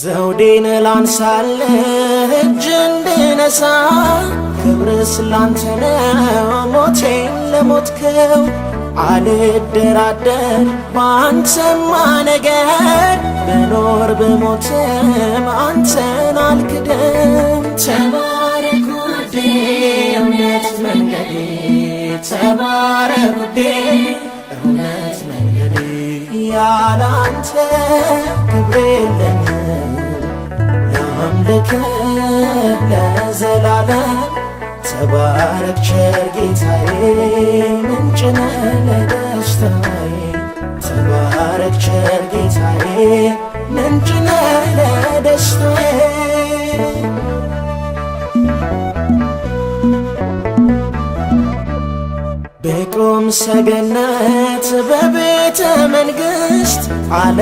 ዘውዴን ላንሳልህ እጅ እንድነሳ ክብር ስላንተ ነው ሞቴን ለሞትከው አልደራደር ባንተማ ነገር በኖር በሞትም አንተን አልክድም። ተባረክ ውዴ እውነት መንገዴ ተባረክ ውዴ እውነት መንገዴ ያላንተ ክብር የለኝም ላምልክህ ለዘላለም ተባረክ ቸር ጌታዬ ምንጭ ነህ ለደስታዬ ተባረክ ቸር ጌታዬ ምንጭ ነህ ለደስታዬ ብቆም ሰገነት በቤተ መንግሥት አለ